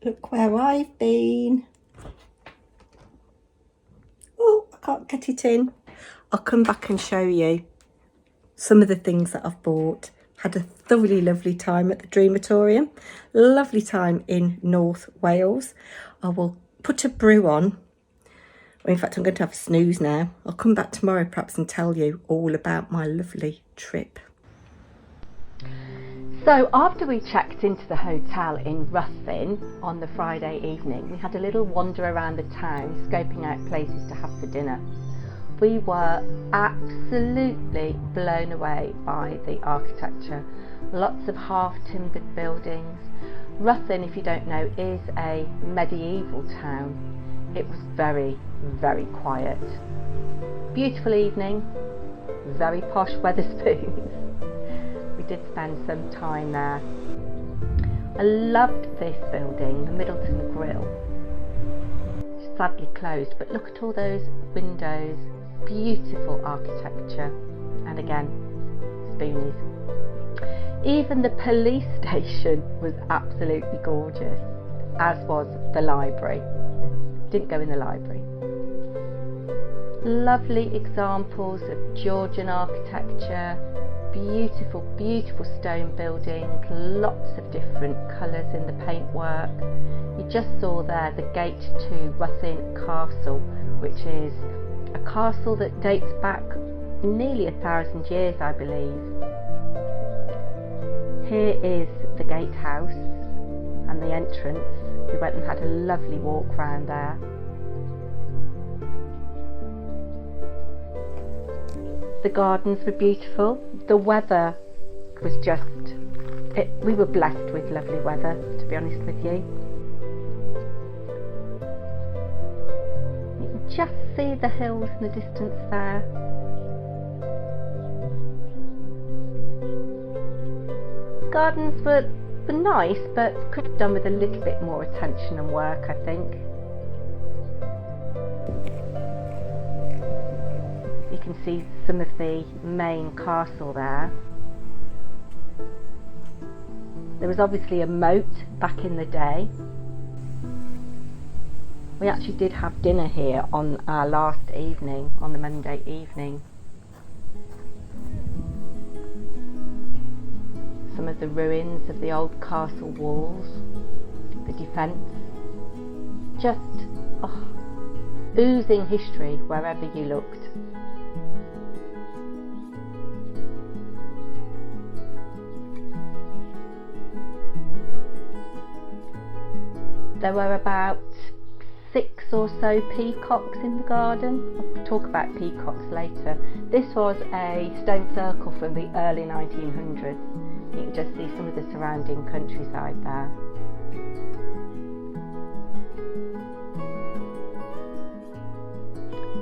Look where I've been. Oh, I can't get it in. I'll come back and show you some of the things that I've bought. Had a thoroughly lovely time at the Dreamatorium. Lovely time in North Wales. I will put a brew on. Well, in fact, I'm going to have a snooze now. I'll come back tomorrow perhaps and tell you all about my lovely trip. So after we checked into the hotel in Ruthin on the Friday evening, we had a little wander around the town, scoping out places to have for dinner. We were absolutely blown away by the architecture. Lots of half-timbered buildings. Ruthin, if you don't know, is a medieval town. It was very, very quiet. Beautiful evening, very posh Wetherspoons. We did spend some time there. I loved this building, the Middleton Grill. It's sadly closed, but look at all those windows. Beautiful architecture, and again, spoonies. Even the police station was absolutely gorgeous, as was the library. Didn't go in the library. Lovely examples of Georgian architecture, beautiful, beautiful stone buildings, lots of different colours in the paintwork. You just saw there the gate to Ruthin Castle, which is a castle that dates back nearly 1,000 years, I believe. Here is the gatehouse and the entrance. We went and had a lovely walk round there. The gardens were beautiful. The weather was just, we were blessed with lovely weather, to be honest with you. Just see the hills in the distance there. Gardens were nice, but could have done with a little bit more attention and work, I think. You can see some of the main castle there. There was obviously a moat back in the day. We actually did have dinner here on our last evening, on the Monday evening. Some of the ruins of the old castle walls, the defence, just oozing history wherever you looked. There were about 6 or so peacocks in the garden. I'll talk about peacocks later. This was a stone circle from the early 1900s. You can just see some of the surrounding countryside there.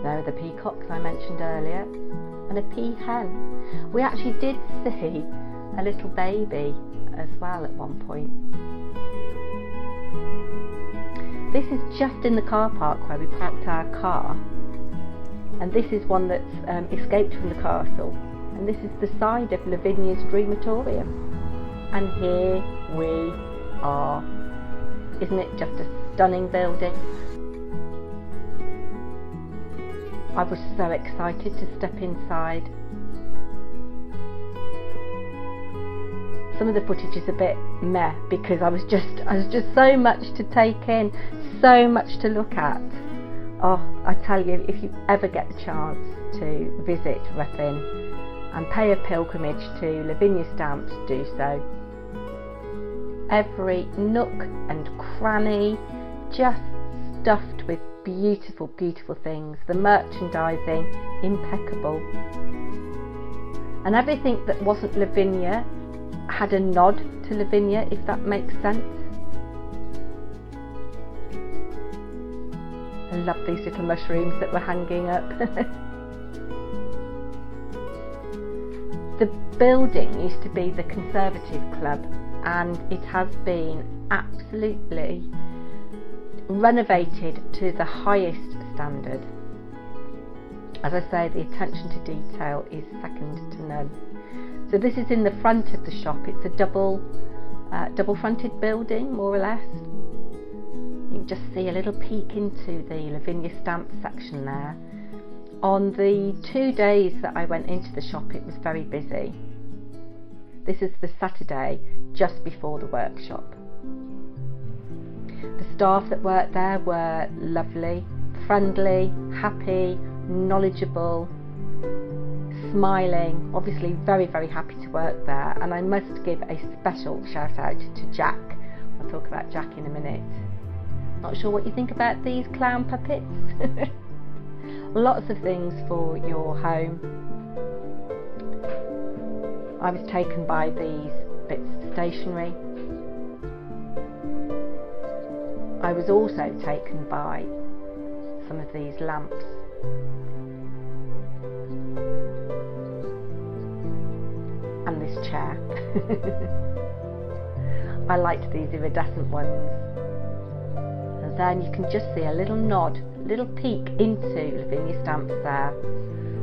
There are the peacocks I mentioned earlier, and a peahen. We actually did see a little baby as well at one point. This is just in the car park where we parked our car, and this is one that's escaped from the castle, and this is the side of Lavinia's Dreamatorium, and here we are. Isn't it just a stunning building? I was so excited to step inside. Some of the footage is a bit meh because I was just so much to take in, so much to look at. Oh, I tell you, if you ever get the chance to visit Ruthin and pay a pilgrimage to Lavinia Stamps, do so. Every nook and cranny just stuffed with beautiful, beautiful things. The merchandising, impeccable. And everything that wasn't Lavinia had a nod to Lavinia, if that makes sense. I love these little mushrooms that were hanging up. The building used to be the Conservative Club, and it has been absolutely renovated to the highest standard. As I say, the attention to detail is second to none. So this is in the front of the shop. It's a double fronted building, more or less. You can just see a little peek into the Lavinia stamp section there. On the 2 days that I went into the shop, it was very busy. This is the Saturday just before the workshop. The staff that worked there were lovely, friendly, happy, knowledgeable, smiling, obviously very, very happy to work there. And I must give a special shout out to Jack. I'll talk about Jack in a minute. Not sure what you think about these clown puppets. Lots of things for your home. I was taken by these bits of stationery. I was also taken by some of these lamps. And this chair. I liked these iridescent ones. And then you can just see a little nod, little peek into Lavinia stamps there.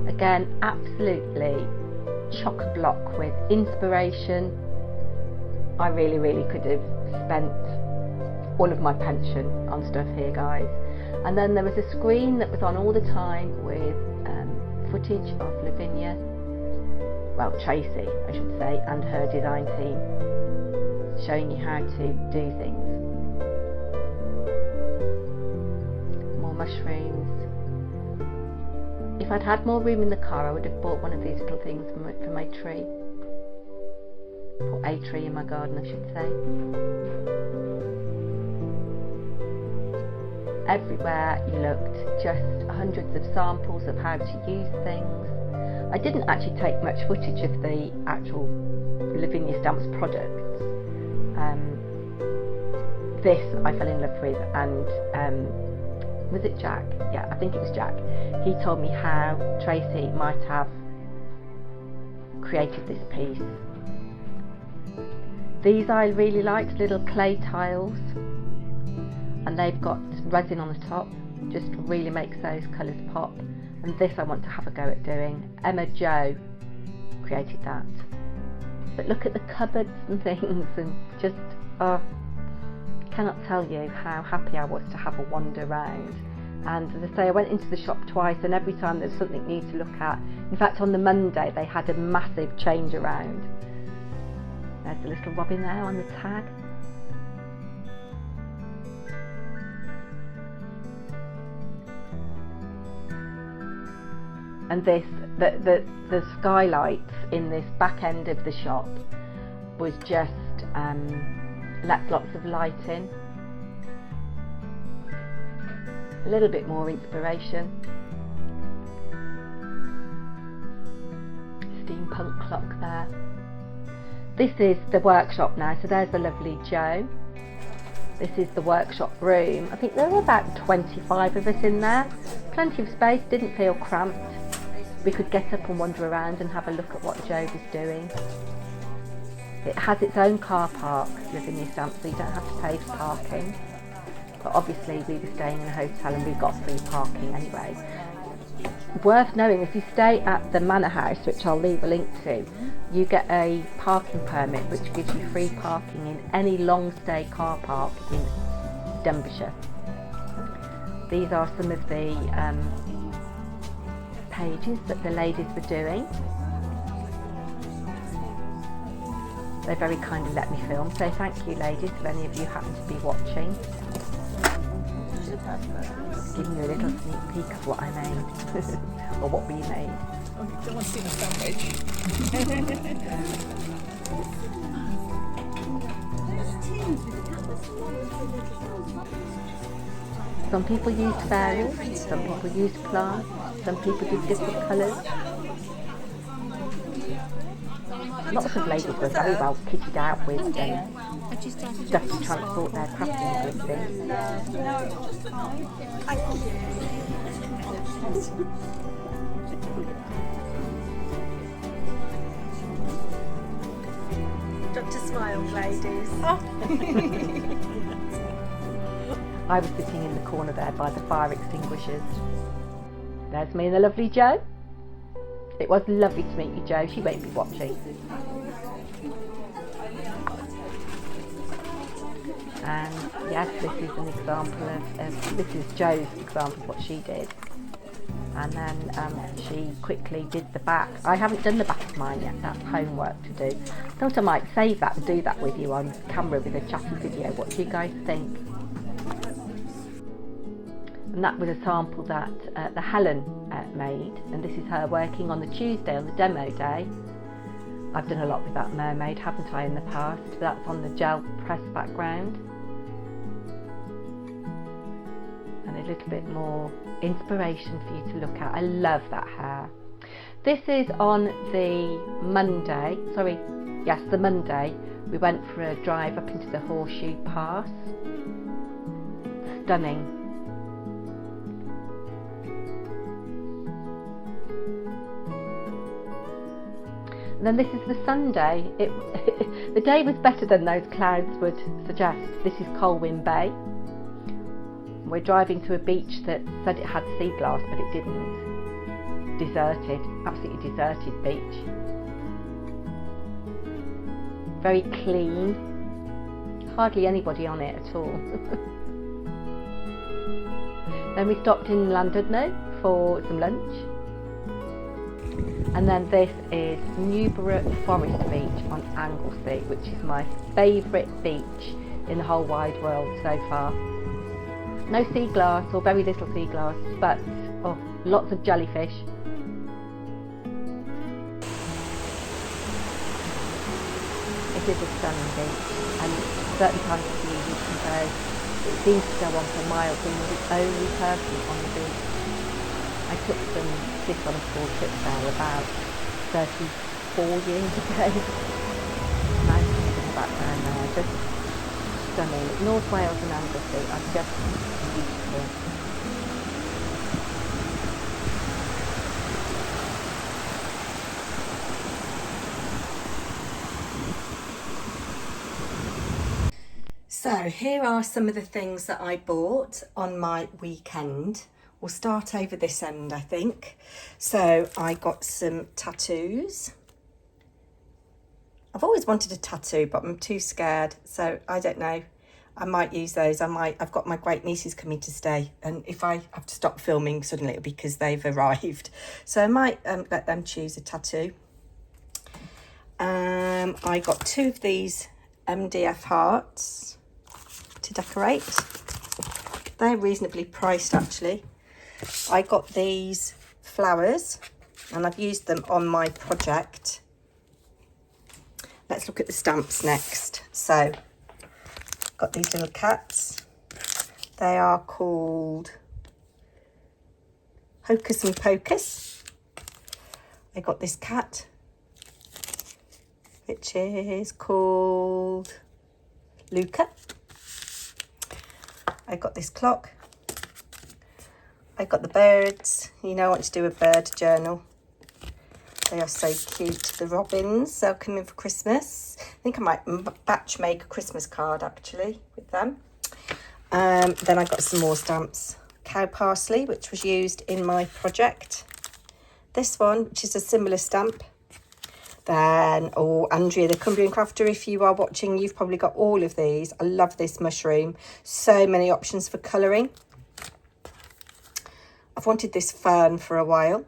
Again, absolutely chock-a-block with inspiration. I really could have spent all of my pension on stuff here, guys. And then there was a screen that was on all the time with footage of Lavinia, well, Tracey I should say, and her design team, showing you how to do things. More mushrooms. If I'd had more room in the car, I would have bought one of these little things for my tree. Or a tree in my garden, I should say. Everywhere you looked, just hundreds of samples of how to use things. I didn't actually take much footage of the actual Lavinia Stamps products. This I fell in love with, and was it Jack? Yeah, I think it was Jack. He told me how Tracey might have created this piece. These I really liked, little clay tiles, and they've got resin on the top, just really makes those colours pop. And this I want to have a go at doing. Emma Jo created that. But look at the cupboards and things, and just cannot tell you how happy I was to have a wander around. And as I say, I went into the shop twice, and every time there's something new to look at. In fact, on the Monday they had a massive change around. There's the little robin there on the tag. And this, the skylights in this back end of the shop was just lots of light in. A little bit more inspiration. Steampunk clock there. This is the workshop now, so there's the lovely Jo. This is the workshop room. I think there were about 25 of us in there. Plenty of space, didn't feel cramped. We could get up and wander around and have a look at what Jo was doing. It has its own car park, Lavinia Stamps, so you don't have to pay for parking. But obviously we were staying in a hotel and we got free parking anyway. Worth knowing, if you stay at the Manor House, which I'll leave a link to, you get a parking permit which gives you free parking in any long stay car park in Denbighshire. These are some of the pages that the ladies were doing. They very kindly let me film, so thank you ladies if any of you happen to be watching. Giving you a little sneak peek of what I made, or what we made. Oh, you don't want to see the sandwich. Some people used fairies, some people used plants, some people did different colours. Lots of ladies were very well kitted out with stuff to transport their crafting goods in. Dr. Smile, ladies. I was sitting in the corner there by the fire extinguishers. There's me and the lovely Jo. It was lovely to meet you, Jo. She won't be watching. And yes, this is an example of this is Jo's example of what she did. And then she quickly did the back. I haven't done the back of mine yet, that's homework to do. Thought I might save that and do that with you on camera with a chatty video. What do you guys think? And that was a sample that the Helen made, and this is her working on the Tuesday, on the demo day. I've done a lot with that mermaid, haven't I, in the past? That's on the gel press background. And a little bit more inspiration for you to look at. I love that hair. This is on the Monday, the Monday. We went for a drive up into the Horseshoe Pass. Stunning. And then this is the Sunday. The day was better than those clouds would suggest. This is Colwyn Bay. We're driving to a beach that said it had sea glass, but it didn't. Deserted, absolutely deserted beach. Very clean. Hardly anybody on it at all. Then we stopped in Llandudno for some lunch. And then this is Newborough Forest Beach on Anglesey, which is my favourite beach in the whole wide world so far. No sea glass, or very little sea glass, but lots of jellyfish. It is a stunning beach, and certain times of the year you can go, it seems to go on for miles, and you're the only person on the beach. I took some kids on a school trip there about 34 years ago. Mountains in the background there, just stunning. North Wales and Anglesey are just beautiful. So here are some of the things that I bought on my weekend. We'll start over this end, I think. So I got some tattoos. I've always wanted a tattoo, but I'm too scared. So I don't know. I might use those. I've got my great nieces coming to stay. And if I have to stop filming suddenly, it'll be because they've arrived. So I might let them choose a tattoo. I got 2 of these MDF hearts to decorate. They're reasonably priced, actually. I got these flowers and I've used them on my project. Let's look at the stamps next. So, got these little cats. They are called Hocus and Pocus. I got this cat, which is called Luca. I got this clock. I got the birds. You know, I want to do a bird journal. They are so cute. The robins, they'll come in for Christmas. I think I might batch make a Christmas card actually with them. Then I got some more stamps. Cow parsley, which was used in my project. This one, which is a similar stamp. Then, Andrea the Cumbrian Crafter, if you are watching, you've probably got all of these. I love this mushroom. So many options for colouring. I've wanted this fern for a while.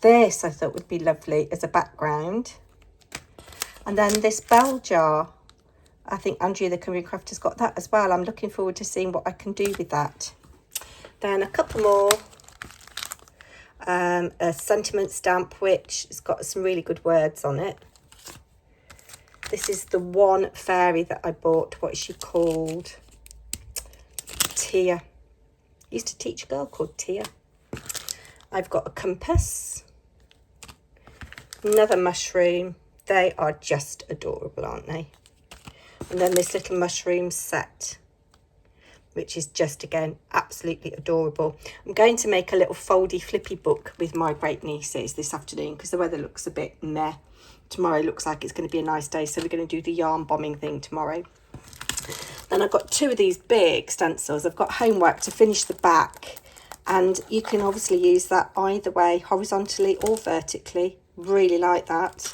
This I thought would be lovely as a background. And then this bell jar. I think Andrea the Cumbrian Crafter's got that as well. I'm looking forward to seeing what I can do with that. Then a couple more. A sentiment stamp, which has got some really good words on it. This is the one fairy that I bought. What is she called? Tia. Used to teach a girl called Tia. I've got a compass. Another mushroom. They are just adorable, aren't they? And then this little mushroom set, which is just, again, absolutely adorable. I'm going to make a little foldy flippy book with my great nieces this afternoon because the weather looks a bit meh. Tomorrow looks like it's going to be a nice day, so we're going to do the yarn bombing thing tomorrow. Then I've got 2 of these big stencils. I've got homework to finish the back, and you can obviously use that either way, horizontally or vertically. Really like that.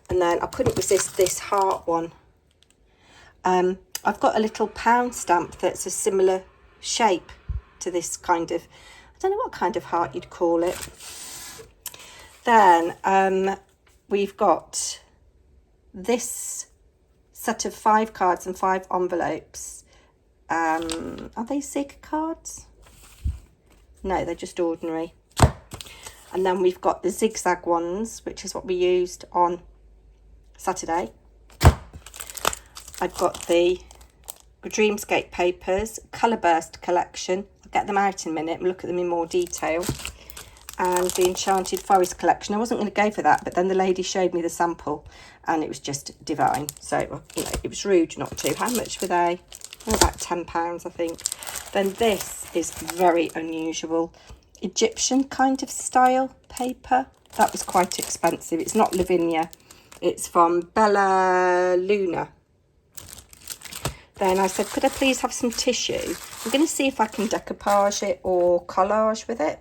And then I couldn't resist this heart one. I've got a little pound stamp that's a similar shape to this kind of, I don't know what kind of heart you'd call it. Then we've got this set of 5 cards and 5 envelopes. Are they Zig cards? No, they're just ordinary. And then we've got the zigzag ones, which is what we used on Saturday. I've got the Dreamscape papers, Colour Burst collection. I'll get them out in a minute and look at them in more detail. And the Enchanted Forest collection. I wasn't going to go for that, but then the lady showed me the sample and it was just divine. So, you know, it was rude not to. How much were they? Oh, about £10, I think. Then this is very unusual. Egyptian kind of style paper. That was quite expensive. It's not Lavinia. It's from Bella Luna. Then I said, could I please have some tissue? I'm going to see if I can decoupage it or collage with it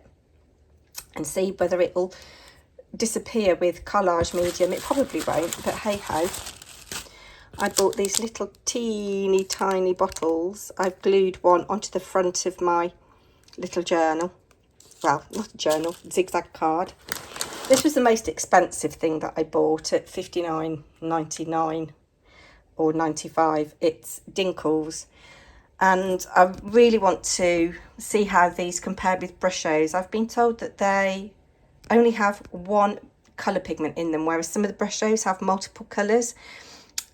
and see whether it will disappear with collage medium. It probably won't, but hey ho. I bought these little teeny tiny bottles. I've glued one onto the front of my little journal. Well, not a journal, zigzag card. This was the most expensive thing that I bought at $59.99 or 95. It's Dinkles. And I really want to see how these compare with Brushos. I've been told that they only have one colour pigment in them, whereas some of the Brushos have multiple colours.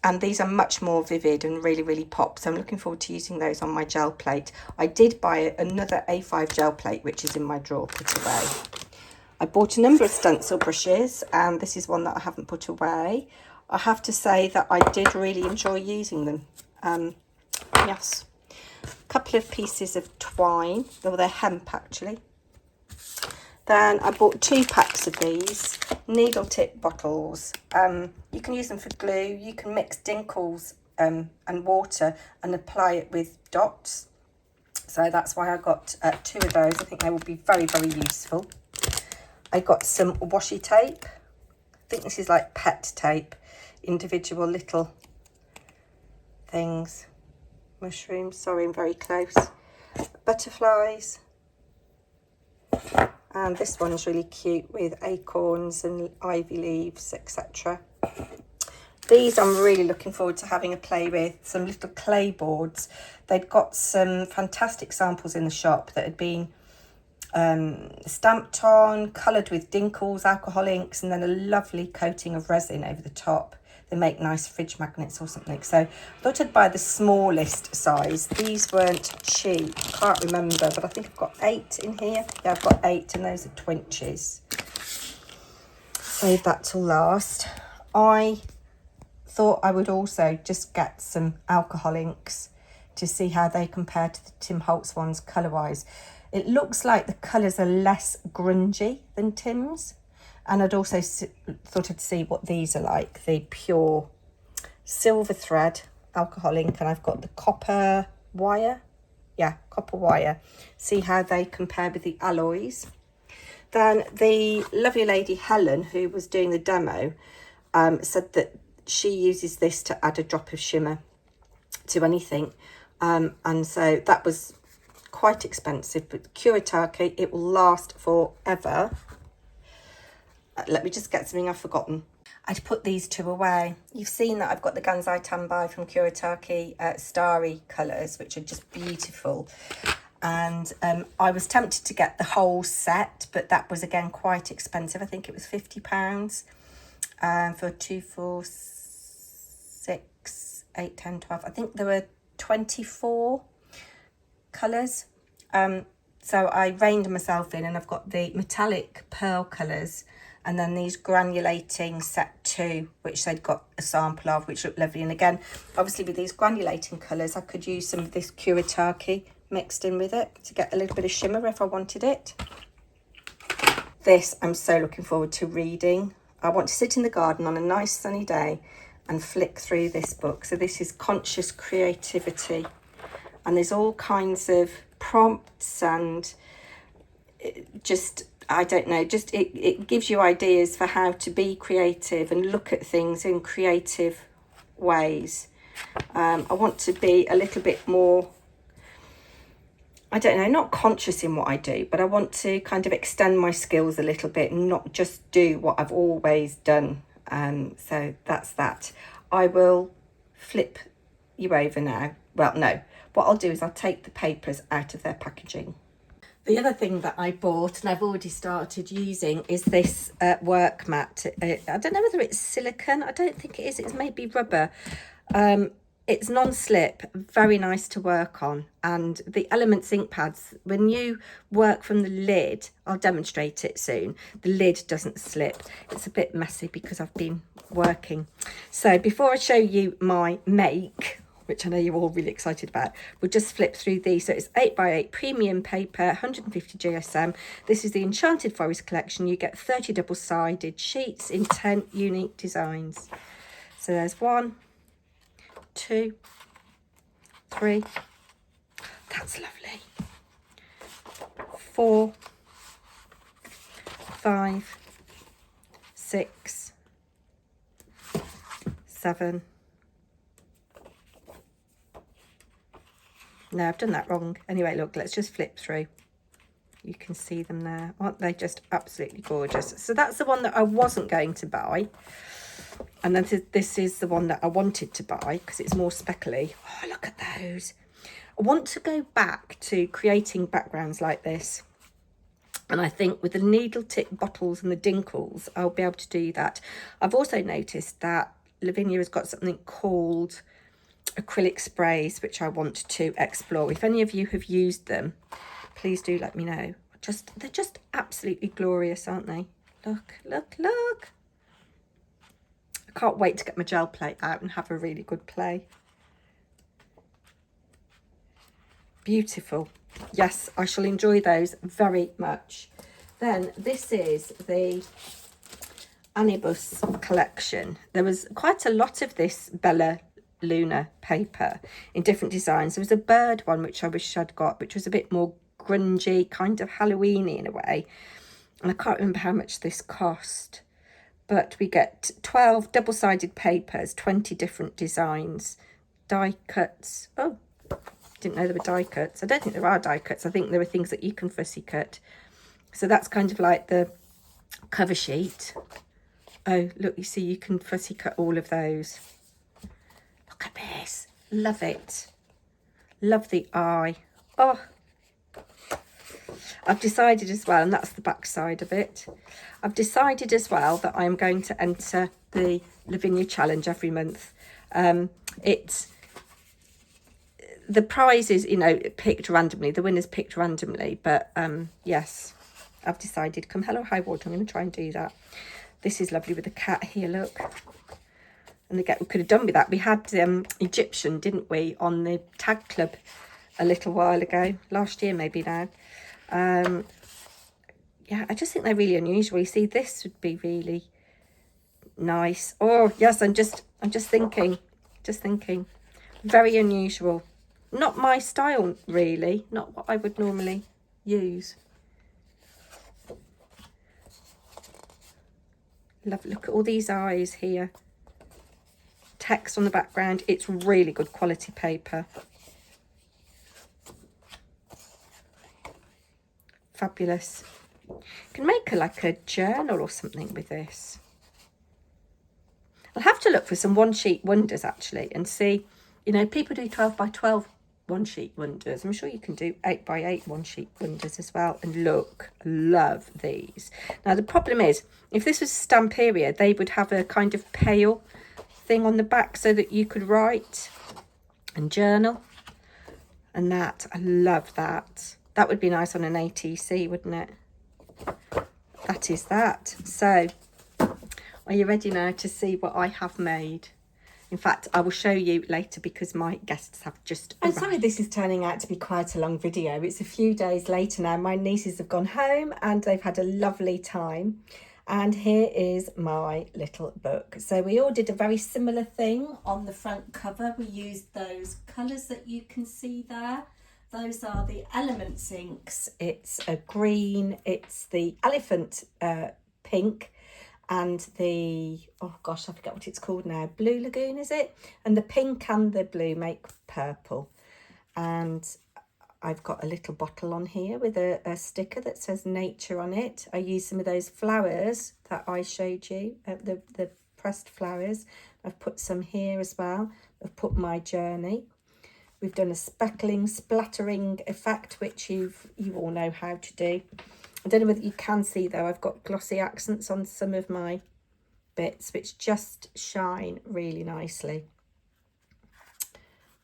And these are much more vivid and really, really pop. So I'm looking forward to using those on my gel plate. I did buy another A5 gel plate, which is in my drawer, put away. I bought a number of stencil brushes, and this is one that I haven't put away. I have to say that I did really enjoy using them. Yes. A couple of pieces of twine. Well, they're hemp, actually. Then I bought 2 packs of these needle tip bottles. You can use them for glue. You can mix Dinkles and water and apply it with dots. So that's why I got 2 of those. I think they will be very, very useful. I got some washi tape. I think this is like pet tape. Individual little things. Mushrooms. Sorry, I'm very close. Butterflies. And this one's really cute with acorns and ivy leaves, etc. These I'm really looking forward to having a play with. Some little clay boards. They'd got some fantastic samples in the shop that had been stamped on, coloured with Dinkles, alcohol inks, and then a lovely coating of resin over the top. They make nice fridge magnets or something. So I thought I'd buy the smallest size. These weren't cheap. I can't remember, but I think I've got 8 in here. Yeah, I've got 8, and those are twinches. Save that till last. I thought I would also just get some alcohol inks to see how they compare to the Tim Holtz ones colour-wise. It looks like the colours are less grungy than Tim's. And I'd also thought I'd see what these are like. The pure silver thread alcohol ink, and I've got the copper wire. Yeah, copper wire. See how they compare with the alloys. Then the lovely lady Helen, who was doing the demo, said that she uses this to add a drop of shimmer to anything. And so that was quite expensive, but Kuretake, it will last forever. Let me just get something I've forgotten. I'd put these 2 away. You've seen that I've got the Gansai Tanbai from Kuretake starry colours, which are just beautiful. And I was tempted to get the whole set, but that was again quite expensive. I think it was £50 for 2, 4, 6, 8, 10, 12. I think there were 24 colours. So I reined myself in, and I've got the metallic pearl colours, and then these granulating set 2, which they'd got a sample of, which looked lovely. And again, obviously with these granulating colours, I could use some of this Kuretake mixed in with it to get a little bit of shimmer if I wanted it. This I'm so looking forward to reading. I want to sit in the garden on a nice sunny day and flick through this book. So this is Conscious Creativity, and there's all kinds of prompts and just, I don't know, just it gives you ideas for how to be creative and look at things in creative ways. I want to be a little bit more, I don't know, not conscious in what I do, but I want to kind of extend my skills a little bit and not just do what I've always done. So that's that. I will flip you over now. Well, no, what I'll do is I'll take the papers out of their packaging. The other thing that I bought and I've already started using is this work mat. I don't know whether it's silicone. I don't think it is. It's maybe rubber. It's non-slip, very nice to work on. And the Elements ink pads, when you work from the lid, I'll demonstrate it soon, the lid doesn't slip. It's a bit messy because I've been working. So before I show you my make, which I know you're all really excited about, we'll just flip through these. So it's 8x8 premium paper, 150 GSM. This is the Enchanted Forest collection. You get 30 double-sided sheets in 10 unique designs. So there's 1, 2, 3, that's lovely, 4, 5, 6, 7. No, I've done that wrong. Anyway, look, let's just flip through. You can see them there. Aren't they just absolutely gorgeous? So that's the one that I wasn't going to buy. And then this is the one that I wanted to buy because it's more speckly. Oh, look at those. I want to go back to creating backgrounds like this. And I think with the needle tip bottles and the dinkles, I'll be able to do that. I've also noticed that Lavinia has got something called acrylic sprays, which I want to explore. If any of you have used them, please do let me know. They're just absolutely glorious, aren't they? Look, look, look. I can't wait to get my gel plate out and have a really good play. Beautiful. Yes, I shall enjoy those very much. Then this is the Anibus collection. There was quite a lot of this Bella Luna paper in different designs. There was a bird one which I wish I'd got, which was a bit more grungy, kind of Halloweeny in a way. And I can't remember how much this cost. But we get 12 double-sided papers, 20 different designs, die cuts. Oh, didn't know there were die cuts. I don't think there are die cuts. I think there are things that you can fussy cut. So that's kind of like the cover sheet. Oh, look, you see, you can fussy cut all of those. Look at this. Love it. Love the eye. Oh, I've decided as well, and that's the back side of it, I've decided as well that I'm going to enter the Lavinia challenge every month. It's the prize is, you know, picked randomly, the winner's picked randomly, but yes, I've decided, come hell or high water, I'm going to try and do that. This is lovely with the cat here, look. And again, we could have done with that. We had Egyptian, didn't we, on the tag club a little while ago, last year maybe now. Yeah, I just think they're really unusual. You see, this would be really nice. Oh yes, I'm just thinking, very unusual. Not my style really, not what I would normally use. Love, look at all these eyes here. Text on the background. It's really good quality paper. Fabulous. You can make like a journal or something with this. I'll have to look for some one sheet wonders actually and see, you know, people do 12 by 12 one sheet wonders. I'm sure you can do 8 by 8 one sheet wonders as well. And look, love these. Now the problem is, if this was Stamperia, they would have a kind of pale thing on the back so that you could write and journal. And that, I love that. That would be nice on an ATC, wouldn't it? That is that. So, are you ready now to see what I have made? In fact, I will show you later because my guests have just arrived. I'm sorry this is turning out to be quite a long video. It's a few days later now. My nieces have gone home and they've had a lovely time. And here is my little book. So we all did a very similar thing on the front cover. We used those colours that you can see there. Those are the Elements inks. It's a green, it's the elephant pink, and the, oh gosh, I forget what it's called now, Blue Lagoon, is it? And the pink and the blue make purple. And I've got a little bottle on here with a sticker that says nature on it. I used some of those flowers that I showed you, the pressed flowers. I've put some here as well. I've put my journey. We've done a speckling, splattering effect, which you all know how to do. I don't know whether you can see though, I've got glossy accents on some of my bits, which just shine really nicely.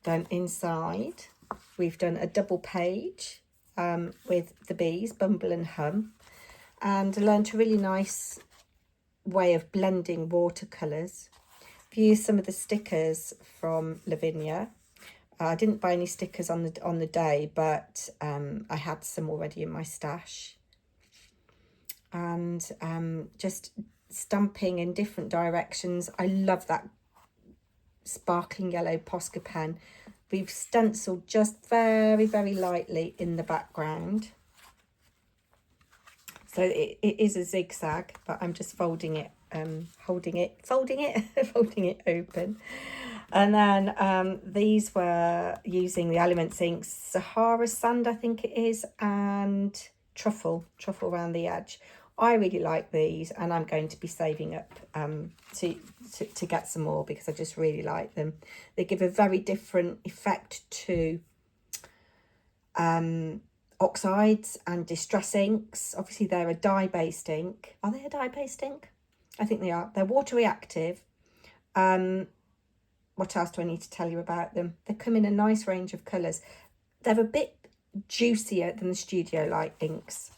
Then inside, we've done a double page with the bees, Bumble and Hum, and learned a really nice way of blending watercolours. I've used some of the stickers from Lavinia. I didn't buy any stickers on the day, but I had some already in my stash. And just stamping in different directions. I love that sparkling yellow Posca pen. We've stenciled just very, very lightly in the background. So it is a zigzag, but I'm just folding it, folding it open. And then these were using the Elements Inks Sahara Sand, I think it is, and truffle around the edge. I really like these, and I'm going to be saving up to get some more because I just really like them. They give a very different effect to oxides and distress inks. Obviously, they're a dye-based ink. Are they a dye-based ink? I think they are. They're water reactive. What else do I need to tell you about them? They come in a nice range of colours. They're a bit juicier than the Studio Light inks.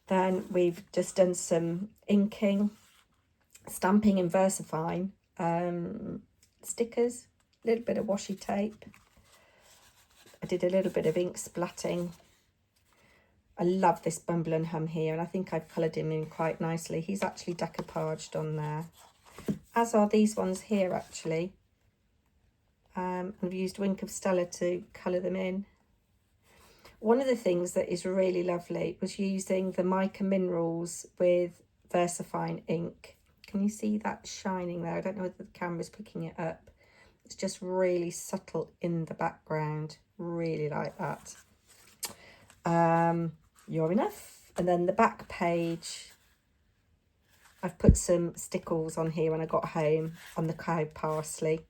Then we've just done some inking, stamping in VersaFine, stickers, a little bit of washi tape. I did a little bit of ink splatting. I love this Bumble and Hum here, and I think I've coloured him in quite nicely. He's actually decoupaged on there, as are these ones here actually. I've used Wink of Stella to colour them in. One of the things that is really lovely was using the Mica Minerals with VersaFine ink. Can you see that shining there? I don't know whether the camera's picking it up. It's just really subtle in the background. Really like that. You're enough. And then the back page, I've put some stickles on here when I got home on the cow parsley.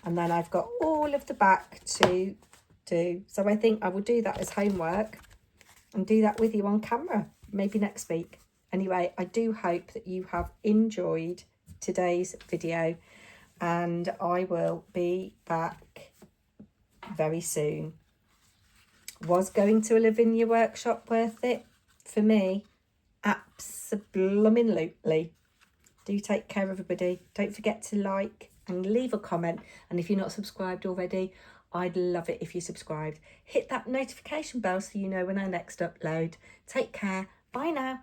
And then I've got all of the back to do. So I think I will do that as homework and do that with you on camera, maybe next week. Anyway, I do hope that you have enjoyed today's video, and I will be back very soon. Was going to a Lavinia workshop worth it? For me, absolutely. Do take care, everybody. Don't forget to like and leave a comment. And if you're not subscribed already, I'd love it if you subscribed. Hit that notification bell so you know when I next upload. Take care. Bye now.